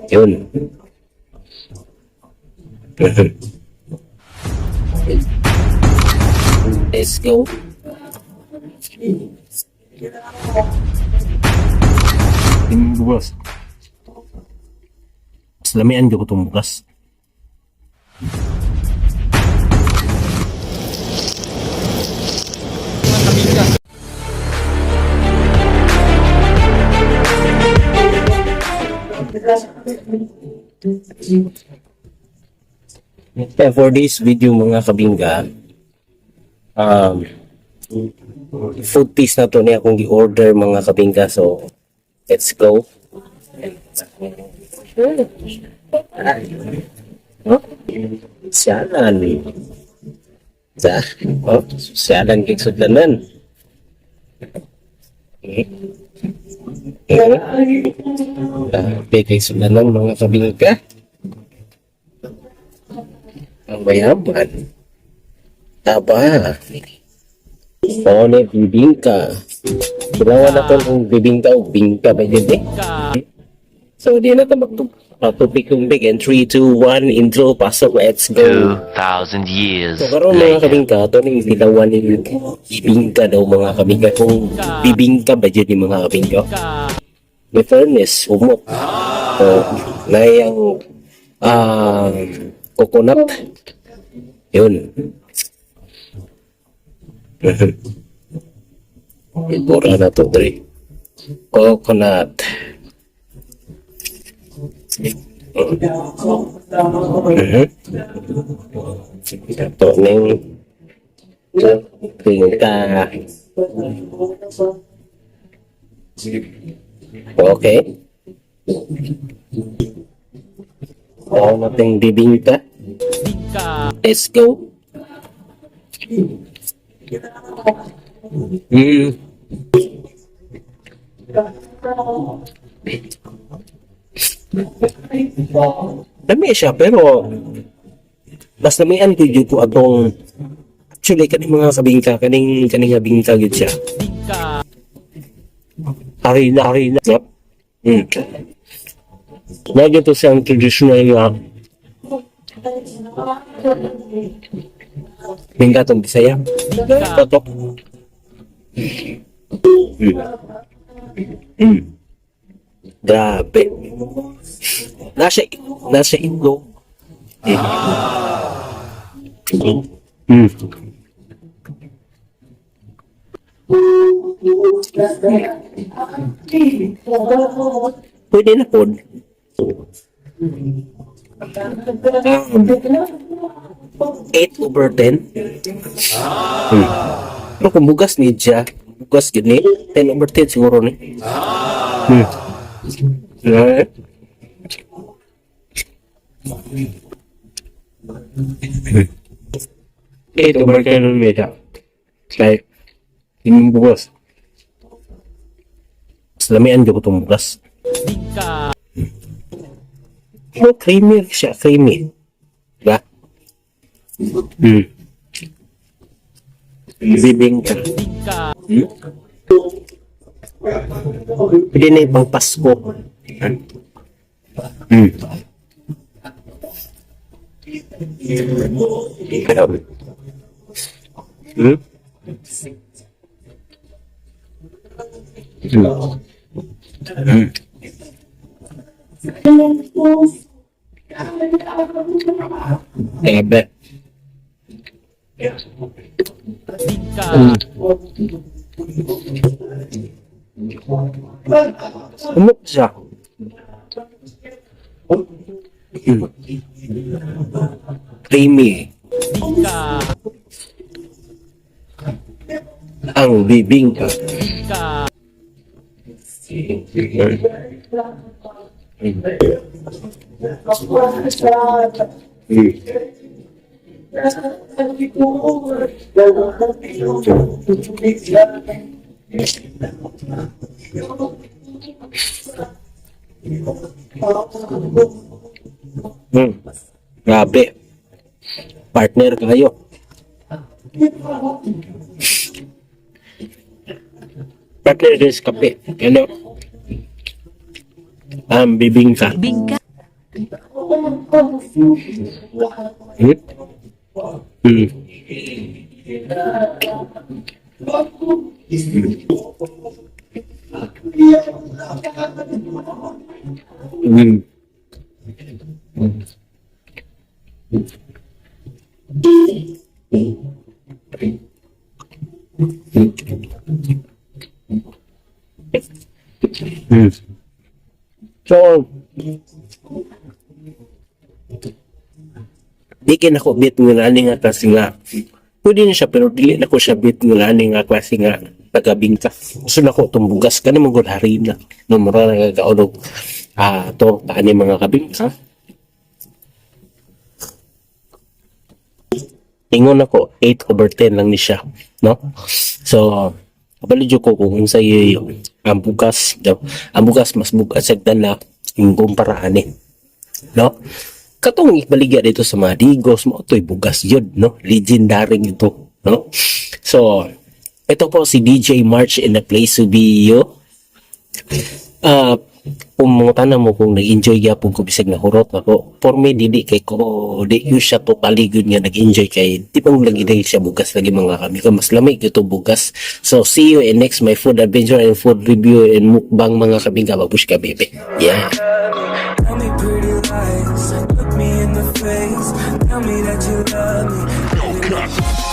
Yun. Let's go. Yung bukas. Salamian ko itong bukas. For this video mga kabingka, food piece na to niya akong i-order mga kabingka, so let's go. Siyalan siyalan kay sudlanan. Kay sudlanan mga kabingka. Ang mayaman. Taba. One bibingka. Ginawa na to ng bibingka o bingka ba yun eh? So di na ito magtupik yung big and 3, 2, 1 intro pasok, let's go. 2,000 years So karoon mga kabingka, ito na yung ginawa ng bibingka daw mga kabingka. Kung bibingka ba yun yung mga kabingka? May furnace, umok. Na yung coconut. Yun. Ibura na to, Dre. Coconut. Ito ng bingka. Okay. Nating bibingka. Let's go. Dami siya pero mas damihan ko yun ko atong actually kaning mga kabingka kaning bingka gid siya. Harina. Yep. Lagi to siyang traditional nga bingka tong Bisaya. Totok. Grabe. Nasa itlog. Pwede na po. 8/10. Pero kung bugas ni Dja, bugas gini, 10/10 siguro ni. Ito berkaya ng meja. Kaya, yung bugas. Salamian ko itong bugas. Pero creamy siya, creamy. Diba? Bibingka. Pwede na ibang Pasko. Ebe. Umok siya. Creamy. Ang bibingka. Grabe. Partner kayo. Partner din sa kape. Ano? Bibingka. Bingka. Hmm? Hmm. Hmm. Hmm. So, di kin ako bit nga ani nga kasi nga pwede na siya pero dili na ko siya bit nga ani nga klase nga tagabingka. Gusto na ko itong bugas ka naman gud harina no mura na gagaunog to taani mga kabingka. Ingon ako 8/10 lang ni siya no. So kabalo ko kung unsa yung ang bugas daw. Ang bugas mas bugas sagdan na yung kumpara ani no. Katong ibaligya dito sa mga digos mo to'y bugas yun no, legendary ito no. So ito po si DJ March in the place to be yo. Kung mga tanong mo kung nag-enjoy gyapon ko bisag na hurot ako for me dili kay ko di ko siya totally good nga nag-enjoy kay di pang lagi dahil siya bugas lagi mga kami ka mas lamig ito bugas. So see you in next my food adventure and food review and mukbang mga kami ka babush ka bebe. Yeah. Tell me pretty lies, look me in the face, tell me that you love me.